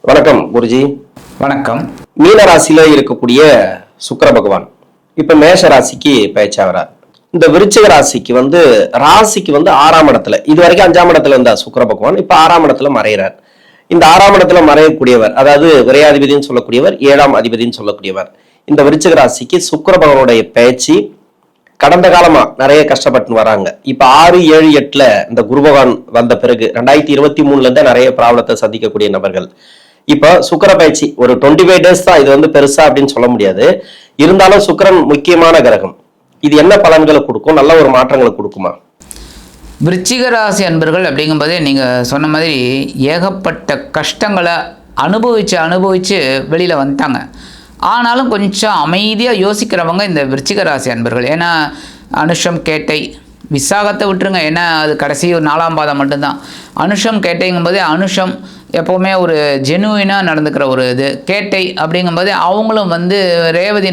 வணக்கம் குருஜி. வணக்கம். மீன ராசியில இருக்கக்கூடிய சுக்கிர பகவான் இப்ப மேஷ ராசிக்கு பயிற்சியாகிறார். இந்த விருச்சிக ராசிக்கு வந்து 6ஆம் இடத்துல, இது வரைக்கும் 5ஆம் இடத்துல இருந்தா சுக்கிர பகவான் இப்ப 6ஆம் இடத்துல மறைகிறார். இந்த 6ஆம் இடத்துல மறையக்கூடியவர், அதாவது விரையாதிபதினு சொல்லக்கூடியவர், 7ஆம் அதிபதினு சொல்லக்கூடியவர். இந்த விருச்சிக ராசிக்கு சுக்கிர பகவானுடைய பயிற்சி கடந்த காலமா நிறைய கஷ்டப்பட்டு வராங்க. இப்ப 6, 7, 8ல இந்த குரு பகவான் வந்த பிறகு 2023ல இருந்தே நிறைய ப்ராப்ளத்தை சந்திக்கக்கூடிய நபர்கள். இப்ப சுக்கிர பயிற்சி ஒரு 25 டேஸ் தான், இது வந்து பெருசா அப்படின்னு சொல்ல முடியாது. இருந்தாலும் சுக்கிரன் முக்கியமான கிரகம். இது என்ன பலன்களை கொடுக்கும், நல்ல ஒரு மாற்றங்களை கொடுக்குமா? விருச்சிக ராசி அன்பர்கள் அப்படிங்கும்போதே நீங்கள் சொன்ன மாதிரி ஏகப்பட்ட கஷ்டங்களை அனுபவித்து வெளியில் வந்துட்டாங்க. ஆனாலும் கொஞ்சம் அமைதியாக யோசிக்கிறவங்க இந்த விருச்சிக ராசி அன்பர்கள். ஏன்னா அனுஷம் கேட்டை விசாகத்தை விட்டுருங்க, ஏன்னா அது கடைசி ஒரு 4ஆம் பாதம் மட்டும்தான். அனுஷம் கேட்டைங்கும்போதே அனுஷம் எப்போவுமே ஒரு ஜெனுவினாக நடந்துக்கிற ஒரு இது. கேட்டை அப்படிங்கும்போது அவங்களும் வந்து ரேவதி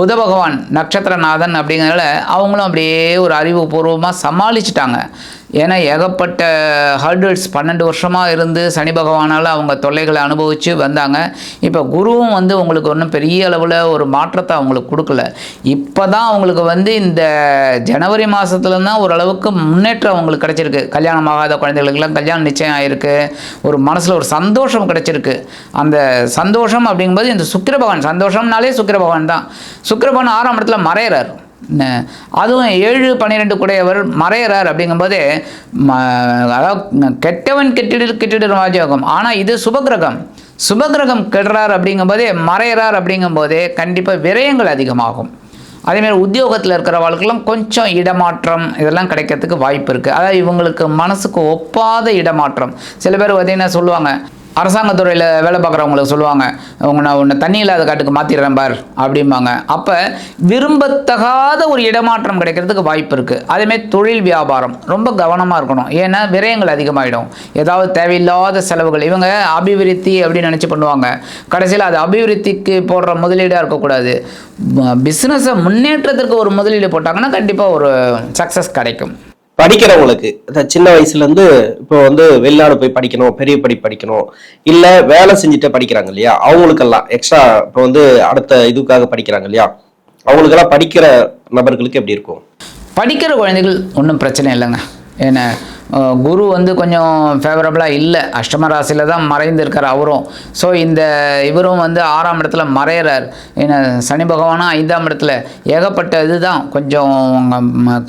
புத பகவான் நட்சத்திரநாதன் அப்படிங்கிறனால அவங்களும் அப்படியே ஒரு அறிவுபூர்வமாக சமாளிச்சிட்டாங்க. ஏன்னா ஏகப்பட்ட ஹர்டில்ஸ் 12 வருஷமாக இருந்து சனி பகவானால் அவங்க தொல்லைகளை அனுபவித்து வந்தாங்க. இப்போ குருவும் வந்து உங்களுக்கு ஒன்றும் பெரிய அளவில் ஒரு மாற்றத்தை அவங்களுக்கு கொடுக்கல. இப்போ தான் அவங்களுக்கு வந்து இந்த ஜனவரி மாதத்துலதான் ஓரளவுக்கு முன்னேற்றம் அவங்களுக்கு கிடச்சிருக்கு. கல்யாணம் ஆகாத குழந்தைகளுக்கெல்லாம் கல்யாணம் நிச்சயம் ஆகிருக்கு. ஒரு மனசில் ஒரு சந்தோஷம் கிடச்சிருக்கு. அந்த சந்தோஷம் அப்படிங்கும்போது இந்த சுக்கிர பகவான், சந்தோஷம்னாலே சுக்கிர பகவான் தான். சுக்கிர பகவான் 6ஆம் இடத்துல மறையிறார். அதுவும் 7, 12 கூடையவர் மறையிறார் அப்படிங்கும்போதே அதாவது கெட்டவன் கெட்டிடு ராஜயோகம். ஆனால் இது சுபகிரகம் கெடுறார் அப்படிங்கும்போதே, மறையிறார் அப்படிங்கும்போதே கண்டிப்பாக விரயங்கள் அதிகமாகும். அதேமாதிரி உத்தியோகத்தில் இருக்கிறவர்களுக்கெல்லாம் கொஞ்சம் இடமாற்றம் இதெல்லாம் கிடைக்கிறதுக்கு வாய்ப்பு இருக்குது. அதாவது இவங்களுக்கு மனசுக்கு ஒப்பாத இடமாற்றம். சில பேர் பார்த்தீங்கன்னா சொல்லுவாங்க, அரசாங்கத்துறையில் வேலை பார்க்குறவங்களுக்கு சொல்லுவாங்க, உன்னை தண்ணி இல்லாத காட்டுக்கு மாற்றிடுறேன் பார் அப்படிம்பாங்க. அப்போ விரும்பத்தகாத ஒரு இடமாற்றம் கிடைக்கிறதுக்கு வாய்ப்பு இருக்குது. அதேமாதிரி தொழில் வியாபாரம் ரொம்ப கவனமாக இருக்கணும். ஏன்னா விரயங்கள் அதிகமாகிடும். ஏதாவது தேவையில்லாத செலவுகள் இவங்க அபிவிருத்தி அப்படின்னு நினச்சி பண்ணுவாங்க. கடைசியில் அது அபிவிருத்திக்கு போடுற முதலீடாக இருக்கக்கூடாது. பிஸ்னஸை முன்னேற்றத்திற்கு ஒரு முதலீடு போட்டாங்கன்னா கண்டிப்பாக ஒரு சக்ஸஸ் கிடைக்கும். படிக்கிறவங்களுக்கு சின்ன வயசுல இருந்து இப்போ வந்து வெளிநாடு போய் படிக்கணும், பெரிய படிக்கணும், இல்ல வேலை செஞ்சுட்டு படிக்கிறாங்க இல்லையா, அவங்களுக்கெல்லாம் எக்ஸ்ட்ரா இப்போ வந்து அடுத்த இதுக்காக படிக்கிறாங்க இல்லையா, அவங்களுக்கெல்லாம் படிக்கிற நபர்களுக்கு எப்படி இருக்கும்? படிக்கிற குழந்தைகள் ஒன்றும் பிரச்சனை இல்லைங்க. ஏன்னா குரு வந்து கொஞ்சம் ஃபேவரபுளாக இல்லை, அஷ்டம ராசியில் தான் மறைந்திருக்கார் அவரும். ஸோ இவரும் வந்து 6ஆம் இடத்துல மறையிறார். ஏன்னா சனி பகவானும் 5ஆம் இடத்துல. ஏகப்பட்ட இதுதான், கொஞ்சம்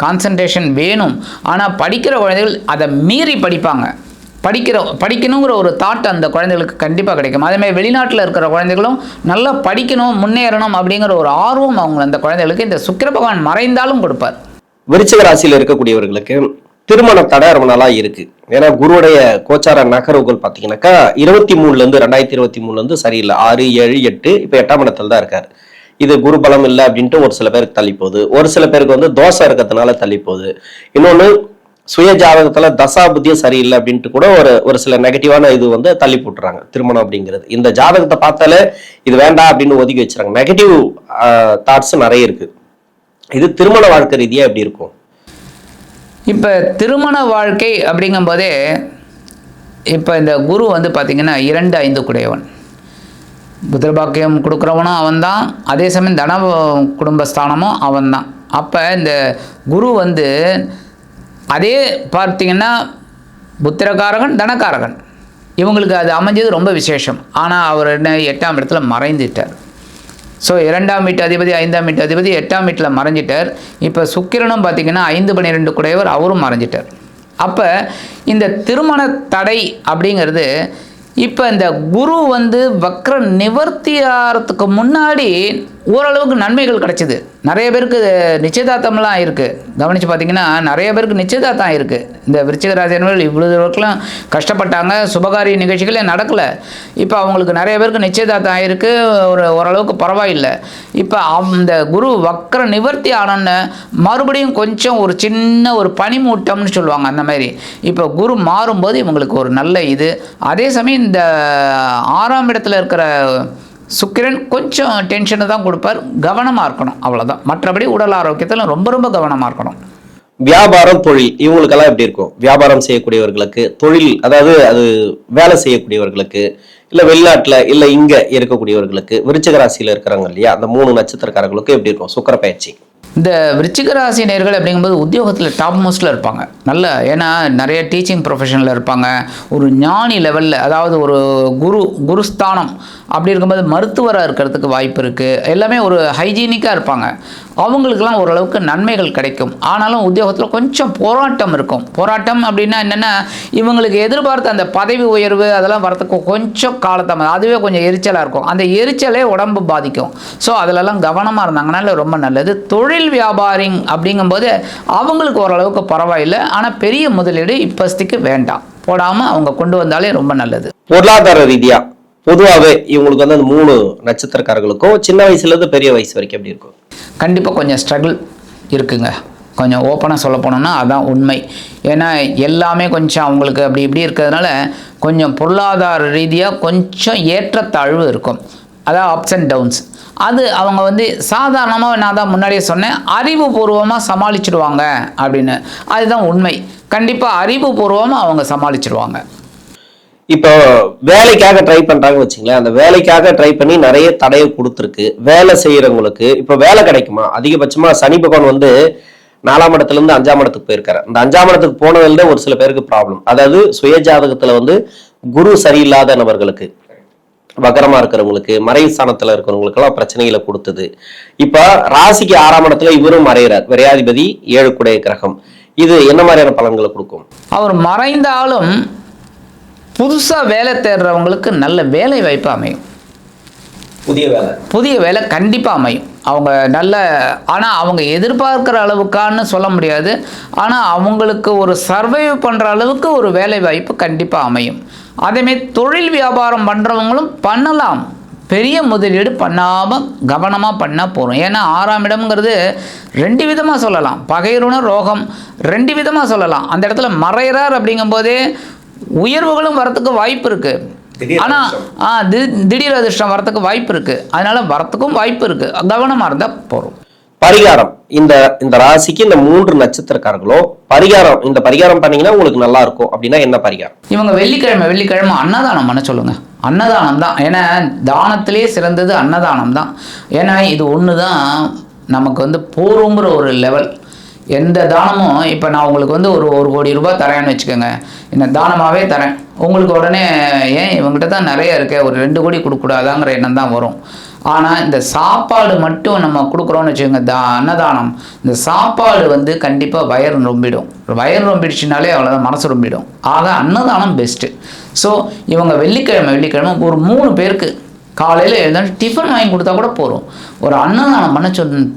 கான்சன்ட்ரேஷன் வேணும். ஆனால் படிக்கிற குழந்தைகள் அதை மீறி படிப்பாங்க. படிக்கணுங்கிற ஒரு தாட் அந்த குழந்தைகளுக்கு கண்டிப்பாக கிடைக்கும். அதேமாதிரி வெளிநாட்டில் இருக்கிற குழந்தைகளும் நல்லா படிக்கணும், முன்னேறணும் அப்படிங்கிற ஒரு ஆர்வம் அவங்க அந்த குழந்தைகளுக்கு இந்த சுக்கிர பகவான் மறைந்தாலும் கொடுப்பார். விருச்சிக ராசியில் இருக்கக்கூடியவர்களுக்கு திருமண தடை ரொம்ப நாளா இருக்கு. ஏன்னா குருவுடைய கோச்சார நகர்வுகள் பார்த்தீங்கன்னாக்கா 2023ல இருந்து சரியில்லை. 6, 7, 8 இப்போ 8ஆம் இடத்துல தான் இருக்காரு. இது குரு பலம் இல்லை அப்படின்ட்டு ஒரு சில பேருக்கு தள்ளி போகுது. ஒரு சில பேருக்கு வந்து தோசை இருக்கிறதுனால தள்ளி போகுது. இன்னொன்று சுய ஜாதகத்துல தசா புத்தியும் சரியில்லை அப்படின்ட்டு கூட ஒரு சில நெகட்டிவான இது வந்து தள்ளி போட்டுறாங்க. திருமணம் அப்படிங்கிறது இந்த ஜாதகத்தை பார்த்தாலே இது வேண்டாம் அப்படின்னு ஒதுக்கி வச்சுறாங்க. நெகட்டிவ் தாட்ஸ் நிறைய இருக்கு. இது திருமண வாழ்க்கை ரீதியா எப்படி இருக்கும்? இப்போ திருமண வாழ்க்கை அப்படிங்கும்போதே இப்போ இந்த குரு வந்து பார்த்திங்கன்னா 2, 5 கூடையவன். புத்திரபாக்கியம் கொடுக்குறவனும் அவன் தான், அதே சமயம் தன குடும்பஸ்தானமும் அவன் தான். அப்போ இந்த குரு வந்து அதே பார்த்திங்கன்னா புத்திரகாரகன் தனக்காரகன், இவங்களுக்கு அது அமைஞ்சது ரொம்ப விசேஷம். ஆனால் அவர் என்ன 8ஆம் இடத்துல மறைந்துட்டார். ஸோ 2ஆம் வீட்டு அதிபதி 5ஆம் வீட்டு அதிபதி 8ஆம் வீட்டில் மறைஞ்சிட்டார். இப்போ சுக்கிரனும் பார்த்திங்கன்னா 5, 12 கூடையவர் அவரும் மறைஞ்சிட்டார். அப்போ இந்த திருமண தடை அப்படிங்கிறது இப்போ இந்த குரு வந்து வக்ர நிவர்த்தி ஆகிறதுக்கு முன்னாடி ஓரளவுக்கு நன்மைகள் கிடைச்சிது. நிறைய பேருக்கு நிச்சயதார்த்தம்லாம் இருக்குது. கவனித்து பார்த்தீங்கன்னா நிறைய பேருக்கு நிச்சயதார்த்தம் இருக்குது. இந்த விருச்சிக ராசினர்கள் இவ்வளவு தூரத்துலாம் கஷ்டப்பட்டாங்க, சுபகாரிய நிகழ்ச்சிகளே நடக்கலை. இப்போ அவங்களுக்கு நிறைய பேருக்கு நிச்சயதார்த்தம் ஆகிருக்கு, ஓரளவுக்கு பரவாயில்லை. இப்போ அந்த குரு வக்ர நிவர்த்தி ஆனோன்னு மறுபடியும் கொஞ்சம் ஒரு சின்ன ஒரு பனிமூட்டம்னு சொல்லுவாங்க, அந்த மாதிரி இப்போ குரு மாறும்போது இவங்களுக்கு ஒரு நல்ல இது. அதே சமயம் இந்த 6ஆம் இடத்துல இருக்கிற சுக்கிரன் கொஞ்சம் டென்ஷனை தான் கொடுப்பார். கவனமாக இருக்கணும், அவ்வளோதான். மற்றபடி உடல் ஆரோக்கியத்தில் ரொம்ப ரொம்ப கவனமாக இருக்கணும். வியாபாரம், தொழில் இவங்களுக்கெல்லாம் எப்படி இருக்கும்? வியாபாரம் செய்யக்கூடியவர்களுக்கு, தொழில் அதாவது அது வேலை செய்யக்கூடியவர்களுக்கு, இல்ல வெளிநாட்டுல இல்ல இங்க இருக்கக்கூடியவர்களுக்கு, விருச்சிக ராசியில இருக்கிறாங்க இல்லையா, அந்த 3 நட்சத்திரக்காரர்களுக்கு எப்படி இருக்கும் சுக்கிர பயிற்சி? இந்த விருச்சிக ராசி நேயர்கள் அப்படிங்கும்போது உத்தியோகத்தில் டாப் மோஸ்ட்டில் இருப்பாங்க. நல்ல ஏன்னா நிறைய டீச்சிங் ப்ரொஃபஷனில் இருப்பாங்க. ஒரு ஞானி லெவலில், அதாவது ஒரு குருஸ்தானம் அப்படி இருக்கும்போது மருத்துவராக இருக்கிறதுக்கு வாய்ப்பு இருக்குது. எல்லாமே ஒரு ஹைஜீனிக்காக இருப்பாங்க. அவங்களுக்கெல்லாம் ஓரளவுக்கு நன்மைகள் கிடைக்கும். ஆனாலும் உத்தியோகத்தில் கொஞ்சம் போராட்டம் இருக்கும். போராட்டம் அப்படின்னா என்னென்னா, இவங்களுக்கு எதிர்பார்த்த அந்த பதவி உயர்வு அதெல்லாம் வரத்துக்கு கொஞ்சம் காலத்தாமதம், அதுவே கொஞ்சம் எரிச்சலாக இருக்கும். அந்த எரிச்சலே உடம்பு பாதிக்கும். ஸோ அதிலெல்லாம் கவனமாக இருந்தாங்கனால ரொம்ப நல்லது. தொழில் வியாபாரி அப்படிங்கும்போது அவங்களுக்கு ஓரளவுக்கு பரவாயில்லை. ஆனால் பெரிய முதலீடு இப்போதைக்கு வேண்டாம், போடாமல் அவங்க கொண்டு வந்தாலே ரொம்ப நல்லது. பொருளாதார ரீதியா பொதுவாகவே இவங்களுக்கு வந்து அந்த 3 நட்சத்திரக்காரர்களுக்கும் சின்ன வயசுலேருந்து பெரிய வயசு வரைக்கும் எப்படி இருக்கும்? கண்டிப்பாக கொஞ்சம் ஸ்ட்ரகிள் இருக்குங்க. கொஞ்சம் ஓப்பனாக சொல்ல போனோம்னா அதான் உண்மை. ஏன்னா எல்லாமே கொஞ்சம் அவங்களுக்கு அப்படி இப்படி இருக்கிறதுனால கொஞ்சம் பொருளாதார ரீதியாக கொஞ்சம் ஏற்றத்தாழ்வு இருக்கும். அதாவது அப்ஸ் அண்ட் டவுன்ஸ். அது அவங்க வந்து சாதாரணமாக, நான் தான் முன்னாடியே சொன்னேன், அறிவுபூர்வமாக சமாளிச்சிடுவாங்க அப்படின்னு. அதுதான் உண்மை. கண்டிப்பாக அறிவுபூர்வமாக அவங்க சமாளிச்சிடுவாங்க. இப்போ வேலைக்காக ட்ரை பண்றாங்க வச்சுங்களேன், அந்த வேலைக்காக ட்ரை பண்ணி நிறைய தடையை கொடுத்துருக்கு. வேலை செய்யறவங்களுக்கு இப்போ வேலை கிடைக்குமா? அதிகபட்சமா சனி பகவான் வந்து 4ஆம் இடத்துல இருந்து 5ஆம் இடத்துக்கு போயிருக்காரு. அந்த 5ஆம் இடத்துக்கு போனதுல ஒரு சில பேருக்கு ப்ராப்ளம். அதாவது சுய ஜாதகத்துல வந்து குரு சரியில்லாத நபர்களுக்கு, வக்கரமா இருக்கிறவங்களுக்கு, மறைவு ஸ்தானத்துல இருக்கிறவங்களுக்கு எல்லாம் பிரச்சனைகளை கொடுத்தது. இப்ப ராசிக்கு 6ஆம் இடத்துல இவரும் மறைகிறார். விரையாதிபதி 7 குடைய கிரகம். இது என்ன மாதிரியான பலன்களை கொடுக்கும்? அவர் மறைந்தாலும் புதுசாக வேலை தேடுறவங்களுக்கு நல்ல வேலை வாய்ப்பு அமையும். புதிய வேலை கண்டிப்பாக அமையும். அவங்க நல்ல, ஆனால் அவங்க எதிர்பார்க்குற அளவுக்கான்னு சொல்ல முடியாது. ஆனால் அவங்களுக்கு ஒரு சர்வைவ் பண்ணுற அளவுக்கு ஒரு வேலை வாய்ப்பு கண்டிப்பாக அமையும். அதேமாரி தொழில் வியாபாரம் பண்ணுறவங்களும் பண்ணலாம். பெரிய முதலீடு பண்ணாமல் கவனமாக பண்ணால் போகிறோம். ஏன்னா 6ஆம் இடம்ங்கிறது 2 விதமாக சொல்லலாம். பகைருண ரோகம் 2 விதமாக சொல்லலாம். அந்த இடத்துல மறைகிறார் அப்படிங்கும்போதே உயர்வுகளும் வரத்துக்கு வாய்ப்பு இருக்குது. ஆனால் திடீர் அதிர்ஷ்டம் வரத்துக்கு வாய்ப்பு இருக்குது. அதனால வரத்துக்கும் வாய்ப்பு இருக்குது. கவனமாக இருந்தால் போகிறோம். பரிகாரம், இந்த ராசிக்கு இந்த 3 நட்சத்திரக்காரங்களும் பரிகாரம், இந்த பரிகாரம் பண்ணீங்கன்னா உங்களுக்கு நல்லா இருக்கும் அப்படின்னா என்ன பரிகாரம்? இவங்க வெள்ளிக்கிழமை அன்னதானம் பண்ண சொல்லுங்க. அன்னதானம் தான். ஏன்னா தானத்திலே சிறந்தது அன்னதானம் தான். ஏன்னா இது ஒன்று தான் நமக்கு வந்து போருங்கிற ஒரு லெவல். எந்த தானமும், இப்போ நான் உங்களுக்கு வந்து ஒரு 1 கோடி ரூபாய் தரேன்னு வச்சுக்கோங்க, என்ன தானமாகவே தரேன். உங்களுக்கு உடனே ஏன் இவங்ககிட்ட தான் நிறைய இருக்கு, ஒரு 2 கோடி கொடுக்கூடாதாங்கிற எண்ணம் தான் வரும். ஆனால் இந்த சாப்பாடு மட்டும் நம்ம கொடுக்குறோன்னு வச்சுக்கோங்க, அன்னதானம், இந்த சாப்பாடு வந்து கண்டிப்பாக வயிறு ரொம்பிடுச்சுனாலே அவ்வளோதான், மனசு ரொம்பிடும். ஆக அன்னதானம் பெஸ்ட்டு. ஸோ இவங்க வெள்ளிக்கிழமை ஒரு 3 பேருக்கு காலையில் எழுந்தாலும் டிஃபன் வாங்கி கொடுத்தா கூட போகிறோம். ஒரு அன்னதானம்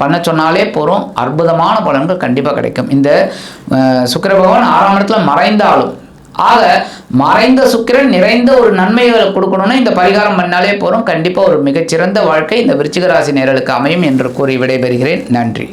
பண்ண சொன்னாலே போகிறோம். அற்புதமான பலன்கள் கண்டிப்பாக கிடைக்கும். இந்த சுக்கிர பகவான் 6ஆம் இடத்துல மறைந்தாலும், ஆக மறைந்த சுக்கிரன் நிறைந்த ஒரு நன்மைகளை கொடுக்கணும்னா இந்த பரிகாரம் பண்ணாலே போகிறோம். கண்டிப்பாக ஒரு மிகச்சிறந்த வாழ்க்கை இந்த விருச்சிக ராசி நேயர்களுக்கு அமையும் என்று கூறி விடைபெறுகிறேன். நன்றி.